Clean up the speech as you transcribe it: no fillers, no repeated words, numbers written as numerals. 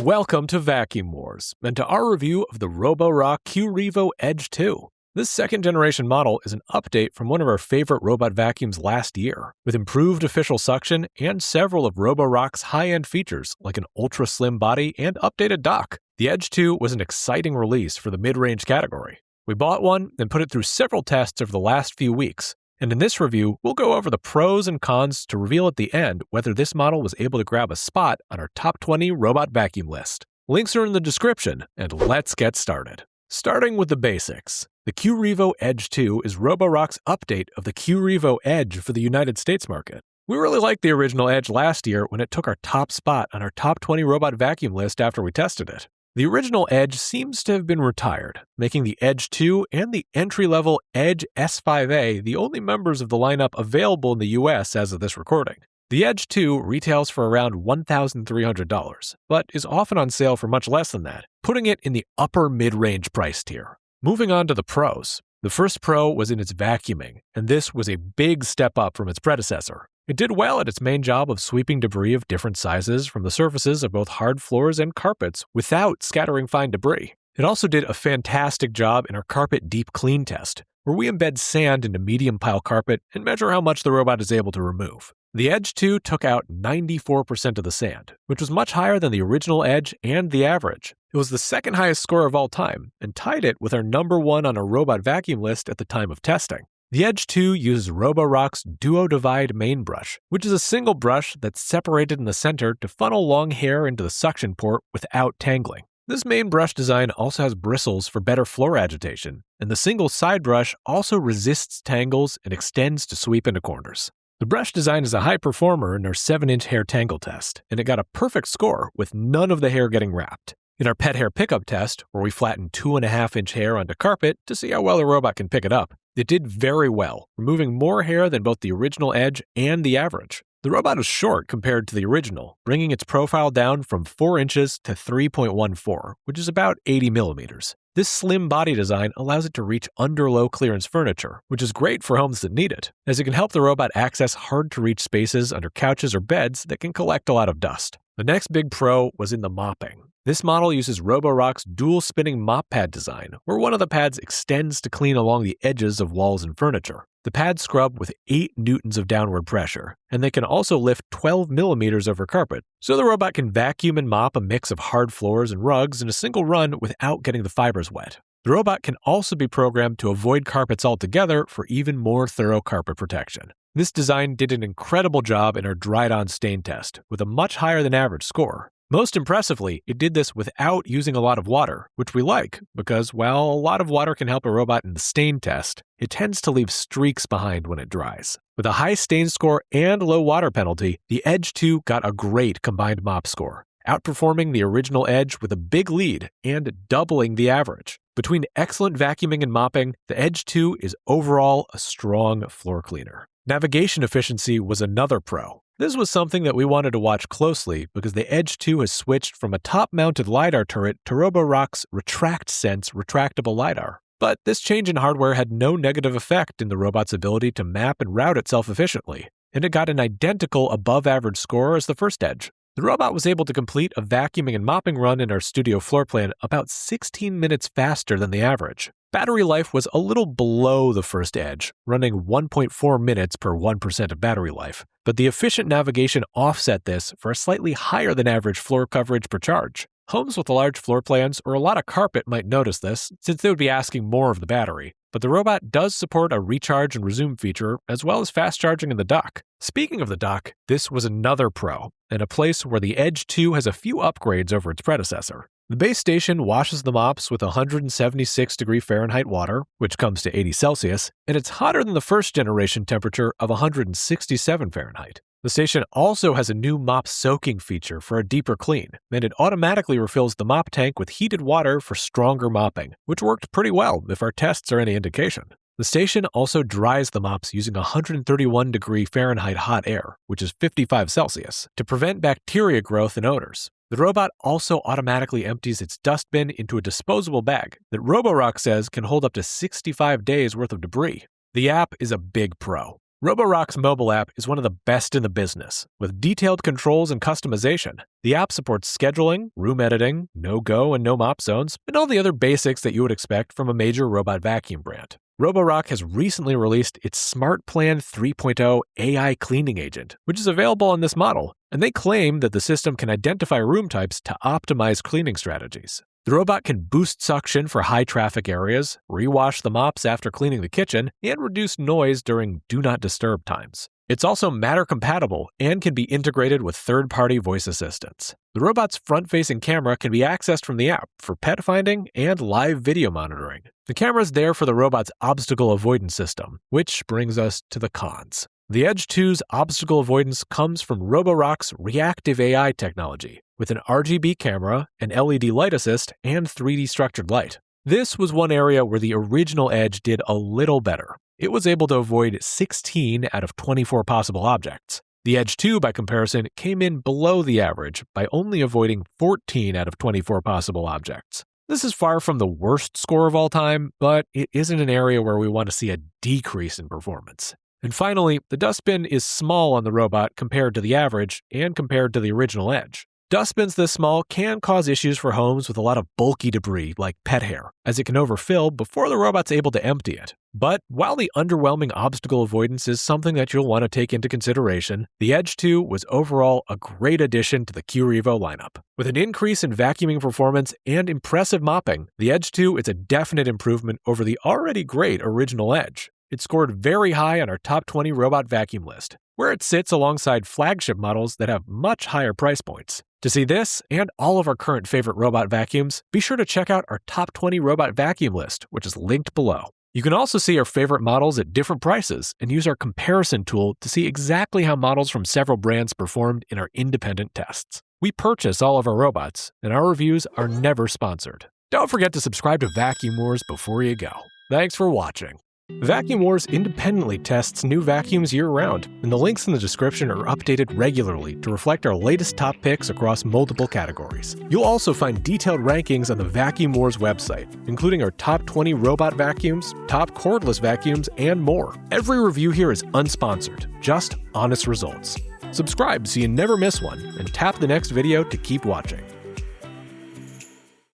Welcome to Vacuum Wars, and to our review of the Roborock Qrevo Edge 2. This second-generation model is an update from one of our favorite robot vacuums last year, with improved official suction and several of Roborock's high-end features like an ultra-slim body and updated dock. The Edge 2 was an exciting release for the mid-range category. We bought one and put it through several tests over the last few weeks, and in this review, we'll go over the pros and cons to reveal at the end whether this model was able to grab a spot on our top 20 robot vacuum list. Links are in the description, and let's get started. Starting with the basics. The Qrevo Edge 2 is Roborock's update of the Qrevo Edge for the United States market. We really liked the original Edge last year when it took our top spot on our top 20 robot vacuum list after we tested it. The original Edge seems to have been retired, making the Edge 2 and the entry-level Edge S5A the only members of the lineup available in the US as of this recording. The Edge 2 retails for around $1,300, but is often on sale for much less than that, putting it in the upper mid-range price tier. Moving on to the pros. The first pro was in its vacuuming, and this was a big step up from its predecessor. It did well at its main job of sweeping debris of different sizes from the surfaces of both hard floors and carpets without scattering fine debris. It also did a fantastic job in our carpet deep clean test, where we embed sand into medium pile carpet and measure how much the robot is able to remove. The Edge 2 took out 94% of the sand, which was much higher than the original Edge and the average. It was the second highest score of all time, and tied it with our number one on our robot vacuum list at the time of testing. The Edge 2 uses Roborock's Duo Divide main brush, which is a single brush that's separated in the center to funnel long hair into the suction port without tangling. This main brush design also has bristles for better floor agitation, and the single side brush also resists tangles and extends to sweep into corners. The brush design is a high performer in our 7-inch hair tangle test, and it got a perfect score with none of the hair getting wrapped. In our pet hair pickup test, where we flattened 2.5-inch hair onto carpet to see how well the robot can pick it up, it did very well, removing more hair than both the original Edge and the average. The robot is short compared to the original, bringing its profile down from 4 inches to 3.14, which is about 80 millimeters. This slim body design allows it to reach under low clearance furniture, which is great for homes that need it, as it can help the robot access hard-to-reach spaces under couches or beds that can collect a lot of dust. The next big pro was in the mopping. This model uses Roborock's dual-spinning mop pad design, where one of the pads extends to clean along the edges of walls and furniture. The pads scrub with 8 newtons of downward pressure, and they can also lift 12 millimeters over carpet, so the robot can vacuum and mop a mix of hard floors and rugs in a single run without getting the fibers wet. The robot can also be programmed to avoid carpets altogether for even more thorough carpet protection. This design did an incredible job in our dried-on stain test, with a much higher than average score. Most impressively, it did this without using a lot of water, which we like, because while a lot of water can help a robot in the stain test, it tends to leave streaks behind when it dries. With a high stain score and low water penalty, the Edge 2 got a great combined mop score, outperforming the original Edge with a big lead and doubling the average. Between excellent vacuuming and mopping, the Edge 2 is overall a strong floor cleaner. Navigation efficiency was another pro. This was something that we wanted to watch closely because the Edge 2 has switched from a top-mounted LiDAR turret to Roborock's RetractSense retractable LiDAR. But this change in hardware had no negative effect in the robot's ability to map and route itself efficiently, and it got an identical above-average score as the first Edge. The robot was able to complete a vacuuming and mopping run in our studio floor plan about 16 minutes faster than the average. Battery life was a little below the first Edge, running 1.4 minutes per 1% of battery life, but the efficient navigation offset this for a slightly higher than average floor coverage per charge. Homes with large floor plans or a lot of carpet might notice this, since they would be asking more of the battery, but the robot does support a recharge and resume feature, as well as fast charging in the dock. Speaking of the dock, this was another pro, and a place where the Edge 2 has a few upgrades over its predecessor. The base station washes the mops with 176 degree Fahrenheit water, which comes to 80 Celsius, and it's hotter than the first generation temperature of 167 Fahrenheit. The station also has a new mop soaking feature for a deeper clean, and it automatically refills the mop tank with heated water for stronger mopping, which worked pretty well if our tests are any indication. The station also dries the mops using 131 degree Fahrenheit hot air, which is 55 Celsius, to prevent bacteria growth and odors. The robot also automatically empties its dustbin into a disposable bag that Roborock says can hold up to 65 days worth of debris. The app is a big pro. Roborock's mobile app is one of the best in the business, with detailed controls and customization. The app supports scheduling, room editing, no-go and no-mop zones, and all the other basics that you would expect from a major robot vacuum brand. Roborock has recently released its Smart Plan 3.0 AI cleaning agent, which is available on this model, and they claim that the system can identify room types to optimize cleaning strategies. The robot can boost suction for high-traffic areas, rewash the mops after cleaning the kitchen, and reduce noise during do not disturb times. It's also Matter-compatible and can be integrated with third-party voice assistants. The robot's front-facing camera can be accessed from the app for pet finding and live video monitoring. The camera's there for the robot's obstacle avoidance system, which brings us to the cons. The Edge 2's obstacle avoidance comes from Roborock's reactive AI technology, with an RGB camera, an LED light assist, and 3D structured light. This was one area where the original Edge did a little better. It was able to avoid 16 out of 24 possible objects. The Edge 2, by comparison, came in below the average by only avoiding 14 out of 24 possible objects. This is far from the worst score of all time, but it isn't an area where we want to see a decrease in performance. And finally, the Dustbin is small on the robot compared to the average and compared to the original Edge. Dustbins this small can cause issues for homes with a lot of bulky debris like pet hair, as it can overfill before the robot's able to empty it. But while the underwhelming obstacle avoidance is something that you'll want to take into consideration, the Edge 2 was overall a great addition to the Qrevo lineup. With an increase in vacuuming performance and impressive mopping, the Edge 2 is a definite improvement over the already great original Edge. It scored very high on our top 20 robot vacuum list, where it sits alongside flagship models that have much higher price points. To see this and all of our current favorite robot vacuums, be sure to check out our top 20 robot vacuum list, which is linked below. You can also see our favorite models at different prices and use our comparison tool to see exactly how models from several brands performed in our independent tests. We purchase all of our robots, and our reviews are never sponsored. Don't forget to subscribe to Vacuum Wars before you go. Thanks for watching. Vacuum Wars independently tests new vacuums year-round, and the links in the description are updated regularly to reflect our latest top picks across multiple categories. You'll also find detailed rankings on the Vacuum Wars website, including our top 20 robot vacuums, top cordless vacuums, and more. Every review here is unsponsored, just honest results. Subscribe so you never miss one, and tap the next video to keep watching.